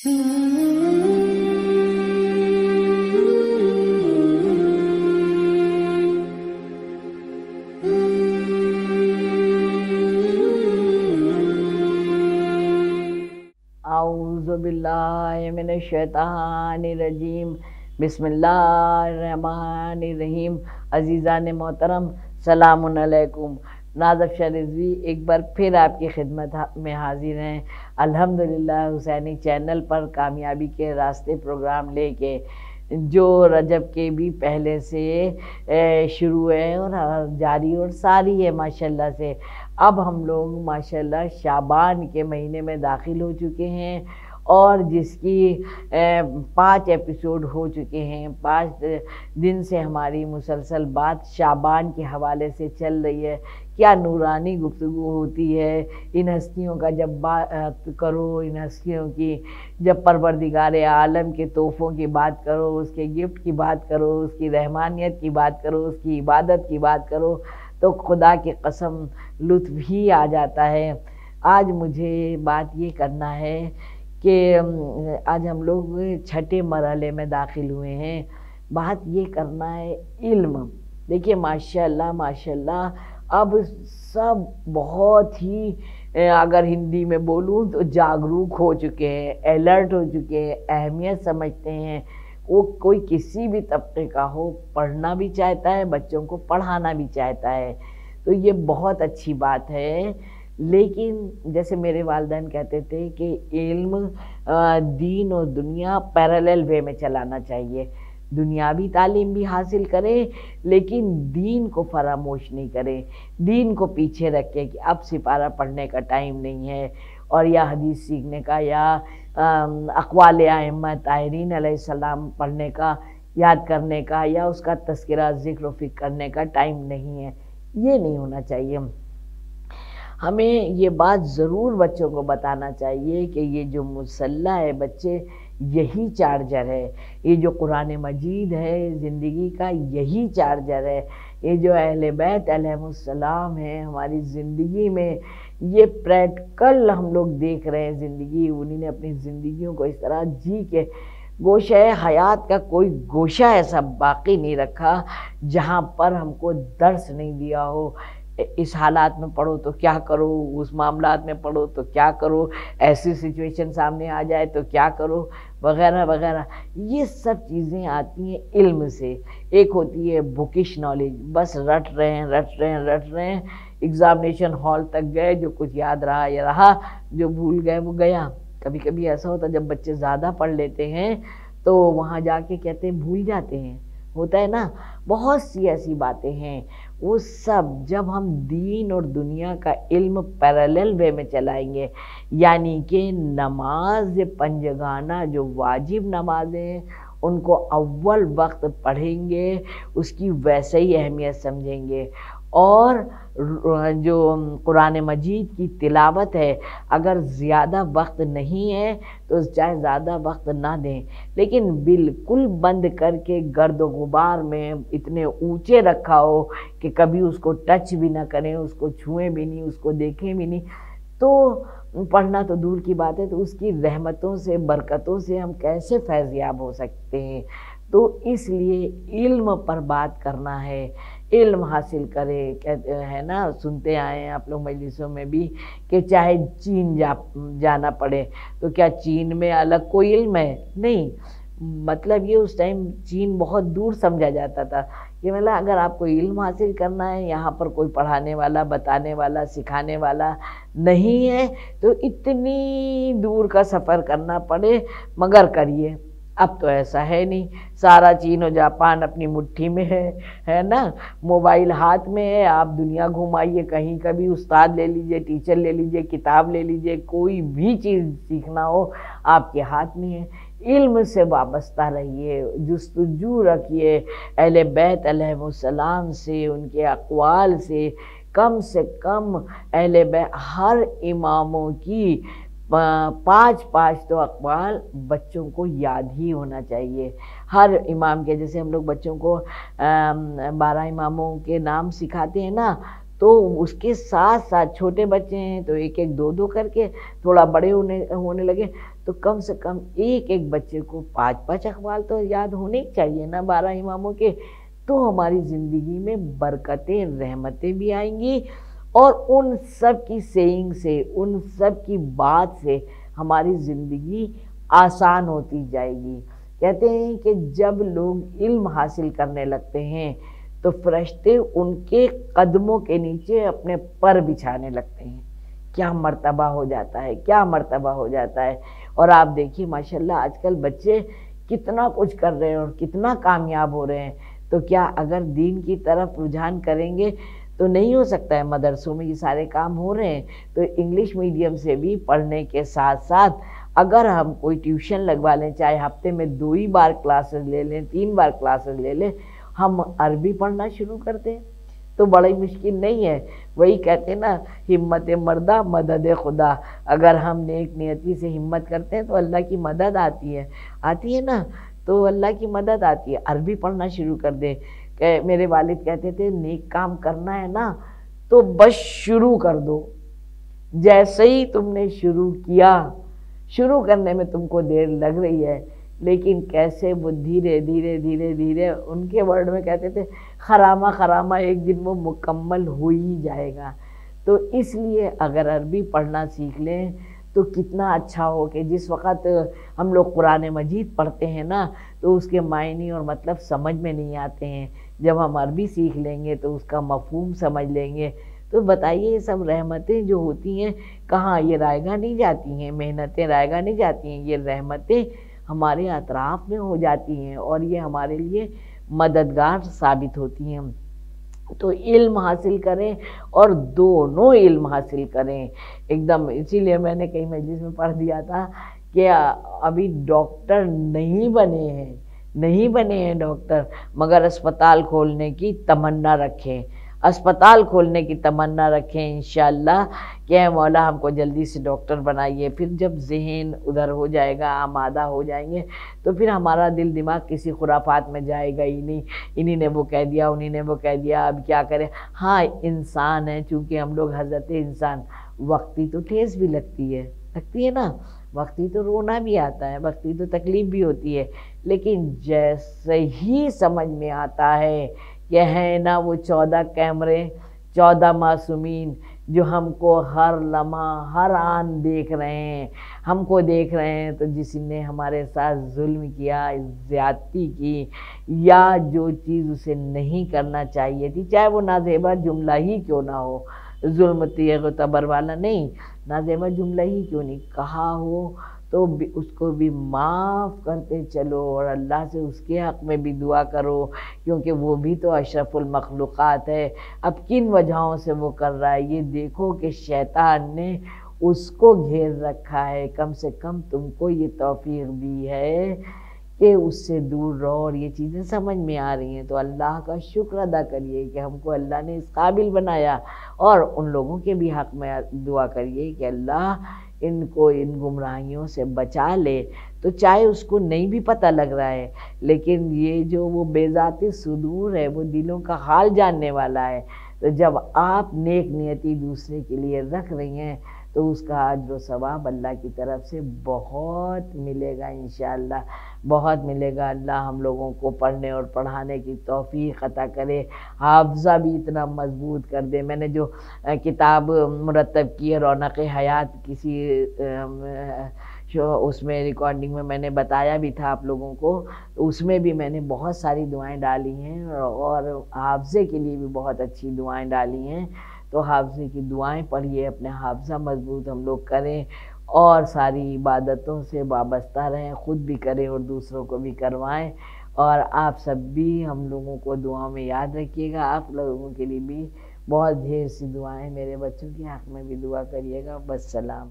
اعوذ باللہ من الشیطان الرجیم، بسم اللہ الرحمن الرحیم۔ عزیزان محترم، سلام علیکم۔ نازف شاہ رضوی ایک بار پھر آپ کی خدمت میں حاضر ہیں، الحمدللہ حسینی چینل پر کامیابی کے راستے پروگرام لے کے، جو رجب کے بھی پہلے سے شروع ہے اور جاری اور ساری ہے ماشاءاللہ سے۔ اب ہم لوگ ماشاءاللہ شعبان کے مہینے میں داخل ہو چکے ہیں اور جس کی 5 ایپیسوڈ ہو چکے ہیں۔ 5 دن سے ہماری مسلسل بات شعبان کے حوالے سے چل رہی ہے۔ کیا نورانی گفتگو ہوتی ہے ان ہستیوں کا جب بات کرو، ان ہستیوں کی جب پروردگار عالم کے تحفوں کی بات کرو، اس کے گفٹ کی بات کرو، اس کی رحمانیت کی بات کرو، اس کی عبادت کی بات کرو، تو خدا کی قسم لطف ہی آ جاتا ہے۔ آج مجھے بات یہ کرنا ہے کہ آج ہم لوگ 6 مرحلے میں داخل ہوئے ہیں۔ بات یہ کرنا ہے علم۔ دیکھیے ماشاءاللہ ماشاءاللہ اب سب بہت ہی اگر ہندی میں بولوں تو جاگروک ہو چکے ہیں، الرٹ ہو چکے ہیں، اہمیت سمجھتے ہیں۔ وہ کوئی کسی بھی طبقے کا ہو، پڑھنا بھی چاہتا ہے، بچوں کو پڑھانا بھی چاہتا ہے، تو یہ بہت اچھی بات ہے۔ لیکن جیسے میرے والدین کہتے تھے کہ علم دین اور دنیا پیرالل وے میں چلانا چاہیے، دنیاوی تعلیم بھی حاصل کرے لیکن دین کو فراموش نہیں کرے، دین کو پیچھے رکھے کہ اب سپارہ پڑھنے کا ٹائم نہیں ہے، اور یا حدیث سیکھنے کا، یا اقوال ائمہ طاہرین علیہ السلام پڑھنے کا، یاد کرنے کا، یا اس کا تذکرہ ذکر و فکر کرنے کا ٹائم نہیں ہے۔ یہ نہیں ہونا چاہیے۔ ہمیں یہ بات ضرور بچوں کو بتانا چاہیے کہ یہ جو مسلح ہے بچے، یہی چارجر ہے، یہ جو قرآن مجید ہے زندگی کا یہی چارجر ہے، یہ جو اہل بیت علیہ السلام ہے ہماری زندگی میں، یہ پریکٹیکل ہم لوگ دیکھ رہے ہیں زندگی، انہوں نے اپنی زندگیوں کو اس طرح جی کے گوشہ حیات کا کوئی گوشہ ایسا باقی نہیں رکھا جہاں پر ہم کو درس نہیں دیا ہو۔ اس حالات میں پڑھو تو کیا کرو، اس معاملات میں پڑھو تو کیا کرو، ایسی سچویشن سامنے آ جائے تو کیا کرو، وغیرہ وغیرہ۔ یہ سب چیزیں آتی ہیں علم سے۔ ایک ہوتی ہے بکش نالج، بس رٹ رہے ہیں، ایگزامینیشن ہال تک گئے، جو کچھ یاد رہا یا رہا، جو بھول گئے وہ گیا۔ کبھی کبھی ایسا ہوتا ہے جب بچے زیادہ پڑھ لیتے ہیں تو وہاں جا کے کہتے ہیں بھول جاتے ہیں، ہوتا ہے نا۔ بہت سی ایسی باتیں ہیں، وہ سب جب ہم دین اور دنیا کا علم پیرالل وے میں چلائیں گے، یعنی کہ نماز پنجگانہ جو واجب نمازیں ہیں ان کو اول وقت پڑھیں گے، اس کی ویسے ہی اہمیت سمجھیں گے، اور جو قرآن مجید کی تلاوت ہے اگر زیادہ وقت نہیں ہے تو چاہے زیادہ وقت نہ دیں، لیکن بالکل بند کر کے گرد و غبار میں اتنے اونچے رکھا ہو کہ کبھی اس کو ٹچ بھی نہ کریں، اس کو چھوئیں بھی نہیں، اس کو دیکھیں بھی نہیں، تو پڑھنا تو دور کی بات ہے، تو اس کی رحمتوں سے برکتوں سے ہم کیسے فیضیاب ہو سکتے ہیں؟ تو اس لیے علم پر بات کرنا ہے، علم حاصل کرے۔ کہتے ہیں نا، سنتے آئے ہیں آپ لوگ مجلسوں میں بھی کہ چاہے چین جانا پڑے، تو کیا چین میں الگ کوئی علم ہے؟ نہیں، مطلب یہ اس ٹائم چین بہت دور سمجھا جاتا تھا، کہ مطلب اگر آپ کو علم حاصل کرنا ہے، یہاں پر کوئی پڑھانے والا، بتانے والا، سکھانے والا نہیں ہے تو اتنی دور کا سفر کرنا پڑے مگر کریے۔ اب تو ایسا ہے نہیں، سارا چین و جاپان اپنی مٹھی میں ہے نا، موبائل ہاتھ میں ہے، آپ دنیا گھمائیے، کہیں کا بھی استاد لے لیجئے، ٹیچر لے لیجئے، کتاب لے لیجئے، کوئی بھی چیز سیکھنا ہو آپ کے ہاتھ میں ہے۔ علم سے وابستہ رہیے، جستجو رکھیے اہل بیت علیہ السلام سے، ان کے اقوال سے کم اہل بیت ہر اماموں کی 5 تو اقوال بچوں کو یاد ہی ہونا چاہیے۔ ہر امام کے، جیسے ہم لوگ بچوں کو 12 اماموں کے نام سکھاتے ہیں نا، تو تو اس کے ساتھ ساتھ چھوٹے بچے ہیں تو ایک ایک دو دو کر کے، تھوڑا بڑے ہونے لگے تو کم سے کم ایک ایک بچے کو 5 اقوال تو یاد ہونے ہی چاہیے نا 12 اماموں کے، تو ہماری زندگی میں برکتیں رحمتیں بھی آئیں گی، اور ان سب کی سینگ سے، ان سب کی بات سے ہماری زندگی آسان ہوتی جائے گی۔ کہتے ہیں کہ جب لوگ علم حاصل کرنے لگتے ہیں تو فرشتے ان کے قدموں کے نیچے اپنے پر بچھانے لگتے ہیں۔ کیا مرتبہ ہو جاتا ہے، کیا مرتبہ ہو جاتا ہے۔ اور آپ دیکھیے ماشاءاللہ آج کل بچے کتنا کچھ کر رہے ہیں اور کتنا کامیاب ہو رہے ہیں، تو کیا اگر دین کی طرف رجحان کریں گے تو نہیں ہو سکتا ہے؟ مدرسوں میں یہ سارے کام ہو رہے ہیں، تو انگلش میڈیم سے بھی پڑھنے کے ساتھ ساتھ اگر ہم کوئی ٹیوشن لگوا لیں، چاہے ہفتے میں 2 ہی بار کلاسز لے لیں، 3 بار کلاسز لے لیں، ہم عربی پڑھنا شروع کر دیں تو بڑی مشکل نہیں ہے۔ وہی کہتے ہیں نا، ہمت مردہ مدد خدا، اگر ہم نیک نیتی سے ہمت کرتے ہیں تو اللہ کی مدد آتی ہے نا، تو اللہ کی مدد آتی ہے۔ عربی پڑھنا شروع کر دیں۔ کہ میرے والد کہتے تھے نیک کام کرنا ہے نا تو بس شروع کر دو، جیسے ہی تم نے شروع کیا، شروع کرنے میں تم کو دیر لگ رہی ہے لیکن کیسے وہ دھیرے دھیرے دھیرے دھیرے، ان کے ورڈ میں کہتے تھے خرامہ خرامہ ایک دن وہ مکمل ہو ہی جائے گا۔ تو اس لیے اگر عربی پڑھنا سیکھ لیں تو کتنا اچھا ہو کہ جس وقت ہم لوگ قرآن مجید پڑھتے ہیں نا تو اس کے معنی اور مطلب سمجھ میں نہیں آتے ہیں، جب ہم عربی سیکھ لیں گے تو اس کا مفہوم سمجھ لیں گے۔ تو بتائیے یہ سب رحمتیں جو ہوتی ہیں کہاں یہ رائے گاہ نہیں جاتی ہیں، محنتیں رائے گاہ نہیں جاتی ہیں، یہ رحمتیں ہمارے اطراف میں ہو جاتی ہیں اور یہ ہمارے لیے مددگار ثابت ہوتی ہیں۔ تو علم حاصل کریں اور دونوں علم حاصل کریں ایک دم۔ اسی لیے میں نے کئی مجلس میں پڑھ دیا تھا کہ ابھی ڈاکٹر نہیں بنے ہیں ڈاکٹر، مگر اسپتال کھولنے کی تمنا رکھیں، اسپتال کھولنے کی تمنا رکھیں انشاءاللہ کہ اے مولا ہم کو جلدی سے ڈاکٹر بنائیے۔ پھر جب ذہن ادھر ہو جائے گا، آمادہ ہو جائیں گے تو پھر ہمارا دل دماغ کسی خرافات میں جائے گا ہی نہیں، انہی نے وہ کہہ دیا، انہی نے وہ کہہ دیا، اب کیا کریں۔ ہاں انسان ہے، چونکہ ہم لوگ حضرت انسان، وقتی تو ٹھیس بھی لگتی ہے نا، وقتی تو رونا بھی آتا ہے، وقتی تو تکلیف بھی ہوتی ہے، لیکن جیسے ہی سمجھ میں آتا ہے کہ ہے نا وہ 14 کیمرے، 14 معصومین جو ہم کو ہر لمحہ ہر آن دیکھ رہے ہیں، ہم کو دیکھ رہے ہیں، تو جس نے ہمارے ساتھ ظلم کیا، زیادتی کی، یا جو چیز اسے نہیں کرنا چاہیے تھی، چاہے وہ نازیبا جملہ ہی کیوں نہ ہو، ظلم تیغ و تبر والا نہیں، نازیبا جملہ ہی کیوں نہیں کہا ہو، تو اس کو بھی معاف کرتے چلو اور اللہ سے اس کے حق میں بھی دعا کرو، کیونکہ وہ بھی تو اشرف المخلوقات ہے۔ اب کن وجہوں سے وہ کر رہا ہے یہ دیکھو کہ شیطان نے اس کو گھیر رکھا ہے، کم سے کم تم کو یہ توفیق دی ہے کہ اس سے دور رہو، اور یہ چیزیں سمجھ میں آ رہی ہیں تو اللہ کا شکر ادا کریے کہ ہم کو اللہ نے اس قابل بنایا، اور ان لوگوں کے بھی حق میں دعا کریے کہ اللہ ان کو ان گمراہیوں سے بچا لے۔ تو چاہے اس کو نہیں بھی پتہ لگ رہا ہے لیکن یہ جو وہ بے ذات صدور ہے وہ دلوں کا حال جاننے والا ہے، تو جب آپ نیک نیتی دوسرے کے لیے رکھ رہی ہیں تو اس کا اجر و ثواب اللہ کی طرف سے بہت ملے گا انشاءاللہ، بہت ملے گا۔ اللہ ہم لوگوں کو پڑھنے اور پڑھانے کی توفیق عطا کرے، حافظہ بھی اتنا مضبوط کر دے۔ میں نے جو کتاب مرتب کی ہے رونق حیات، کسی اس میں ریکارڈنگ میں نے بتایا بھی تھا آپ لوگوں کو، اس میں بھی میں نے بہت ساری دعائیں ڈالی ہیں اور حافظے کے لیے بھی بہت اچھی دعائیں ڈالی ہیں، تو حافظے کی دعائیں پڑھیے، اپنے حافظہ مضبوط ہم لوگ کریں اور ساری عبادتوں سے وابستہ رہیں، خود بھی کریں اور دوسروں کو بھی کروائیں، اور آپ سب بھی ہم لوگوں کو دعاؤں میں یاد رکھیے گا۔ آپ لوگوں کے لیے بھی بہت ڈھیر سی دعائیں، میرے بچوں کے حق میں بھی دعا کریے گا۔ بس سلام۔